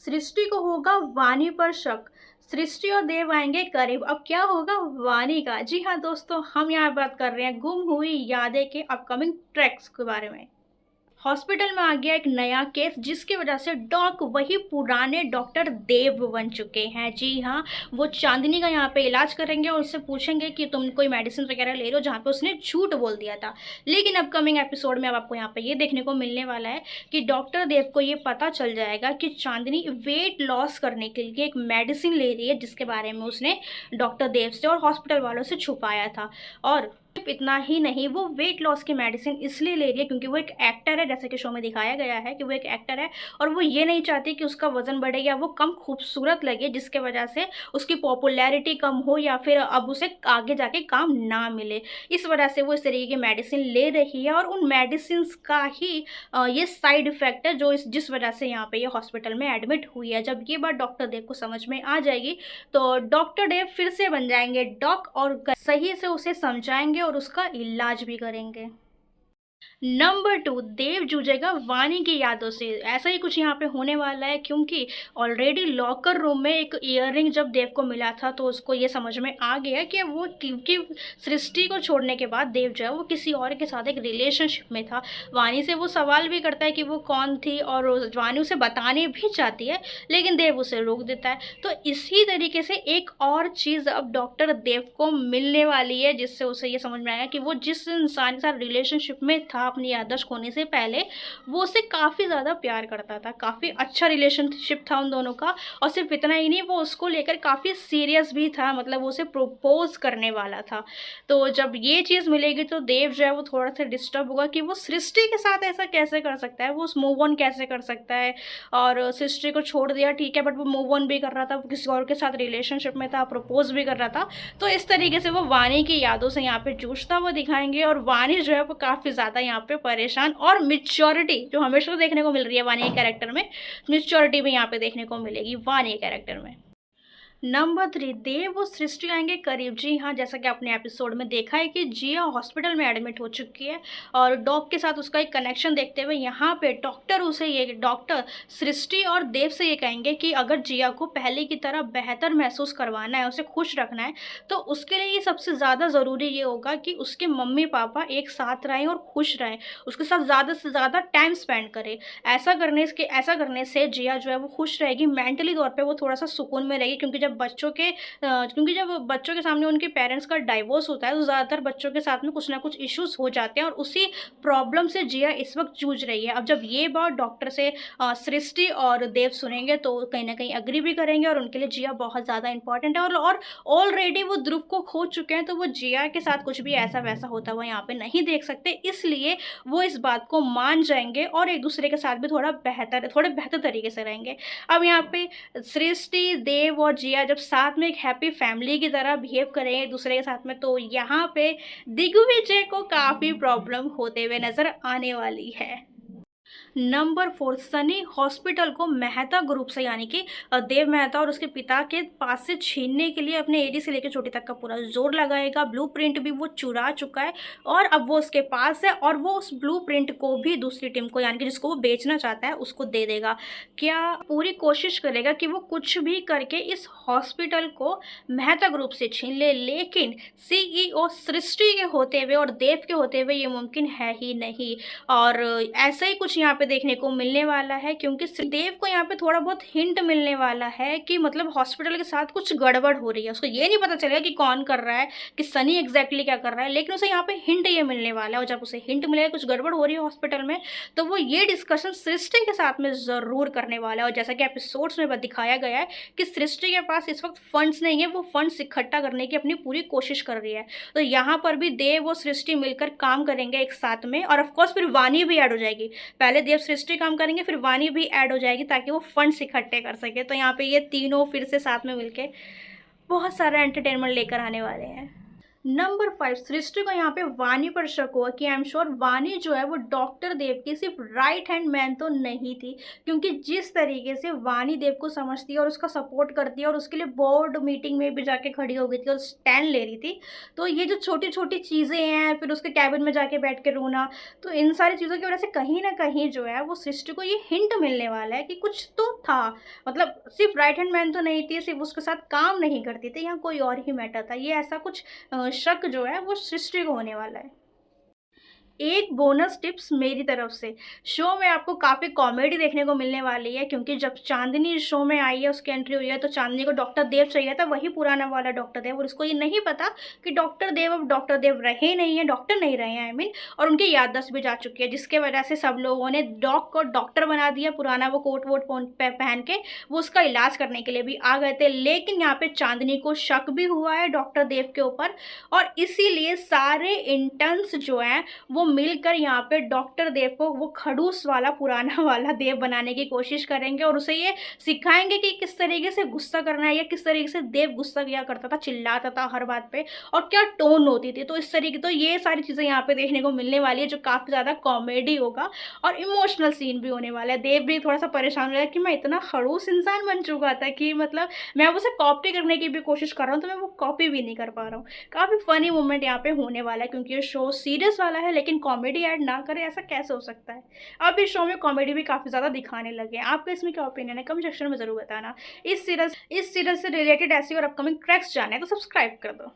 सृष्टि को होगा वाणी पर शक। सृष्टि और देव आएंगे करीब। अब क्या होगा वाणी का? जी हाँ दोस्तों, हम यहाँ बात कर रहे हैं गुम हुई यादें के अपकमिंग ट्रैक्स के बारे में। हॉस्पिटल में आ गया एक नया केस जिसकी वजह से डॉक वही पुराने डॉक्टर देव बन चुके हैं। जी हाँ, वो चांदनी का यहाँ पे इलाज करेंगे और उससे पूछेंगे कि तुम कोई मेडिसिन वगैरह ले रहे हो, जहाँ पे उसने झूठ बोल दिया था। लेकिन अपकमिंग एपिसोड में अब आपको यहाँ पे ये देखने को मिलने वाला है कि डॉक्टर देव को ये पता चल जाएगा कि चांदनी वेट लॉस करने के लिए एक मेडिसिन ले रही है, जिसके बारे में उसने डॉक्टर देव से और हॉस्पिटल वालों से छुपाया था। और इतना ही नहीं, वो वेट लॉस की मेडिसिन इसलिए ले रही है क्योंकि वो एक एक्टर है, जैसे कि शो में दिखाया गया है कि वो एक एक्टर है और वो ये नहीं चाहती कि उसका वजन बढ़े या वो कम खूबसूरत लगे, जिसके वजह से उसकी पॉपुलैरिटी कम हो या फिर अब उसे आगे जाके काम ना मिले। इस वजह से वो इस तरीके की मेडिसिन ले रही है और उन मेडिसिन का ही ये साइड इफेक्ट है जो जिस वजह से यहाँ पे ये हॉस्पिटल में एडमिट हुई है। जब ये बात डॉक्टर देव को समझ में आ जाएगी तो डॉक्टर देव फिर से बन जाएंगे डॉक और सही से उसे समझाएंगे और उसका इलाज भी करेंगे। नंबर 2, देव जूझेगा वाणी की यादों से। ऐसा ही कुछ यहाँ पे होने वाला है क्योंकि ऑलरेडी लॉकर रूम में एक ईयररिंग जब देव को मिला था तो उसको ये समझ में आ गया कि वो क्योंकि सृष्टि को छोड़ने के बाद देव जो है वो किसी और के साथ एक रिलेशनशिप में था। वाणी से वो सवाल भी करता है कि वो कौन थी और वाणी उसे बताने भी चाहती है, लेकिन देव उसे रोक देता है। तो इसी तरीके से एक और चीज़ अब डॉक्टर देव को मिलने वाली है जिससे उसे ये समझ में आएगा कि वो जिस इंसान के साथ रिलेशनशिप में था अपनी याददाश्त खोने से पहले, वो उसे काफ़ी ज़्यादा प्यार करता था, काफ़ी अच्छा रिलेशनशिप था उन दोनों का। और सिर्फ इतना ही नहीं, वो उसको लेकर काफ़ी सीरियस भी था, मतलब वो उसे प्रपोज करने वाला था। तो जब ये चीज़ मिलेगी तो देव जो है वो थोड़ा सा डिस्टर्ब होगा कि वो सृष्टि के साथ ऐसा कैसे कर सकता है, वो मूव ऑन कैसे कर सकता है। और सृष्टि को छोड़ दिया ठीक है, बट वो मूव ऑन भी कर रहा था, वो किसी और के साथ रिलेशनशिप में था, प्रपोज भी कर रहा था। तो इस तरीके से वो वाणी की यादों से यहाँ पे जूझता हुआ दिखाएंगे और वाणी जो है वो काफ़ी ज़्यादा यहाँ पे परेशान और मिच्योरिटी जो हमेशा देखने को मिल रही है वाणी के कैरेक्टर में, मिच्योरिटी भी यहाँ पे देखने को मिलेगी वाणी के कैरेक्टर में। नंबर 3, देव वो सृष्टि आएंगे करीब। जी हाँ, जैसा कि आपने एपिसोड में देखा है कि जिया हॉस्पिटल में एडमिट हो चुकी है और डॉग के साथ उसका एक कनेक्शन देखते हुए यहाँ पे डॉक्टर सृष्टि और देव से ये कहेंगे कि अगर जिया को पहले की तरह बेहतर महसूस करवाना है, उसे खुश रखना है, तो उसके लिए ये सबसे ज़्यादा ज़रूरी ये होगा कि उसके मम्मी पापा एक साथ रहें और खुश रहें, उसके साथ ज़्यादा से ज़्यादा टाइम स्पेंड करें। ऐसा करने से जिया जो है वो खुश रहेगी, मेंटली तौर पे वो थोड़ा सा सुकून में रहेगी क्योंकि जब बच्चों के सामने उनके पेरेंट्स का डाइवोर्स होता है तो ज़्यादातर बच्चों के साथ में कुछ ना कुछ इश्यूज हो जाते हैं और उसी प्रॉब्लम से जिया इस वक्त जूझ रही है। अब जब ये बात डॉक्टर से सृष्टि और देव सुनेंगे तो कहीं ना कहीं अग्री भी करेंगे और उनके लिए जिया बहुत ज़्यादा इंपॉर्टेंट है और ऑलरेडी वो ध्रुव को खो चुके हैं, तो वो जिया के साथ कुछ भी ऐसा वैसा होता हुआ यहाँ पे नहीं देख सकते, इसलिए वो इस बात को मान जाएंगे और एक दूसरे के साथ भी थोड़े बेहतर तरीके से रहेंगे। अब यहाँ पे सृष्टि, देव और जिया जब साथ में एक हैप्पी फैमिली की तरह बिहेव करें एक दूसरे के साथ में, तो यहाँ पे दिग्विजय को काफ़ी प्रॉब्लम होते हुए नज़र आने वाली है। नंबर 4, सनी हॉस्पिटल को मेहता ग्रुप से यानी कि देव मेहता और उसके पिता के पास से छीनने के लिए अपने एडी से लेकर चोटी तक का पूरा जोर लगाएगा। ब्लूप्रिंट भी वो चुरा चुका है और अब वो उसके पास है और वो उस ब्लूप्रिंट को भी दूसरी टीम को यानी कि जिसको वो बेचना चाहता है उसको दे देगा। क्या पूरी कोशिश करेगा कि वो कुछ भी करके इस हॉस्पिटल को मेहता ग्रुप से छीन ले, लेकिन सीईओ सृष्टि के होते हुए और देव के होते हुए ये मुमकिन है ही नहीं। और ऐसा ही कुछ यहाँ पे देखने को मिलने वाला है क्योंकि देव को यहाँ पे थोड़ा बहुत हिंट मिलने वाला है कि मतलब हॉस्पिटल के साथ कुछ गड़बड़ हो रही है। उसको ये नहीं पता चलेगा कि कौन कर रहा है, कि सनी एग्जैक्टली क्या कर रहा है, लेकिन उसे यहाँ पे हिंट ये मिलने वाला है और जब उसे हिंट मिलेगा कुछ गड़बड़ हो रही है हॉस्पिटल में, तो वो ये डिस्कशन सृष्टि के साथ में ज़रूर करने वाला है। और जैसा कि एपिसोड्स में दिखाया गया है कि सृष्टि के पास इस वक्त फंड्स नहीं है, वो फंड्स इकट्ठा करने की अपनी पूरी कोशिश कर रही है। तो यहाँ पर भी देव और सृष्टि मिलकर काम करेंगे एक साथ में और ऑफकोर्स फिर वाणी भी ऐड हो जाएगी। पहले देव सृष्टि काम करेंगे, फिर वाणी भी ऐड हो जाएगी ताकि वो फंड्स इकट्ठे कर सके। तो यहाँ पे ये तीनों फिर से साथ में मिलके बहुत सारा एंटरटेनमेंट लेकर आने वाले हैं। नंबर 5, सृष्टि को यहाँ पे वाणी पर शक हुआ कि आई एम श्योर वाणी जो है वो डॉक्टर देव की सिर्फ राइट हैंड मैन तो नहीं थी, क्योंकि जिस तरीके से वाणी देव को समझती है और उसका सपोर्ट करती है और उसके लिए बोर्ड मीटिंग में भी जाके खड़ी हो गई थी और स्टैंड ले रही थी, तो ये जो छोटी छोटी चीज़ें हैं, फिर उसके कैबिन में जाके बैठ के रोना, तो इन सारी चीज़ों की वजह से कहीं ना कहीं जो है वो सृष्टि को ये हिंट मिलने वाला है कि कुछ तो था। मतलब सिर्फ राइट हैंड मैन तो नहीं थी, सिर्फ उसके साथ काम नहीं करती थी, यहाँ कोई और ही मैटर था। ये ऐसा कुछ शक जो है वो सृष्टि को होने वाला है। एक बोनस टिप्स मेरी तरफ से, शो में आपको काफ़ी कॉमेडी देखने को मिलने वाली है, क्योंकि जब चांदनी शो में आई है, उसकी एंट्री हुई है, तो चांदनी को डॉक्टर देव चाहिए था, वही पुराना वाला डॉक्टर देव, और उसको ये नहीं पता कि डॉक्टर देव अब डॉक्टर देव रहे नहीं है, डॉक्टर नहीं रहे हैं आई मीन, और उनकी याददाश्त भी जा चुकी है, जिसके वजह से सब लोगों ने डॉग को डॉक्टर बना दिया, पुराना वो कोट वोट पहन के वो उसका इलाज करने के लिए भी आ गए थे। लेकिन यहाँ पे चांदनी को शक भी हुआ है डॉक्टर देव के ऊपर, और इसीलिए सारे इंटर्न्स जो हैं वो मिलकर यहाँ पे डॉक्टर देव को वो खड़ूस वाला पुराना वाला देव बनाने की कोशिश करेंगे, और उसे ये सिखाएंगे कि किस तरीके से गुस्सा करना है, या किस तरीके से देव गुस्सा किया करता था, चिल्लाता था हर बात पे, और क्या टोन होती थी। तो इस तरीके, तो ये सारी चीज़ें यहाँ पे देखने को मिलने वाली है, जो काफ़ी ज़्यादा कॉमेडी होगा और इमोशनल सीन भी होने वाला है। देव भी थोड़ा सा परेशान हो रहा है कि मैं इतना खड़ूस इंसान बन चुका था कि मतलब मैं अब उसे कॉपी करने की भी कोशिश कर रहा हूँ, तो मैं वो कॉपी भी नहीं कर पा रहा हूँ। काफ़ी फनी मोमेंट यहाँ पे होने वाला है, क्योंकि ये शो सीरियस वाला है, लेकिन कॉमेडी ऐड ना करे, ऐसा कैसे हो सकता है। अब इस शो में कॉमेडी भी काफ़ी ज़्यादा दिखाने लगे हैं। आपका इसमें क्या ओपिनियन है, कमेंट सेक्शन में ज़रूर बताना। इस सीरियल से रिलेटेड ऐसी और अपकमिंग ट्रैक्स जाने तो सब्सक्राइब कर दो।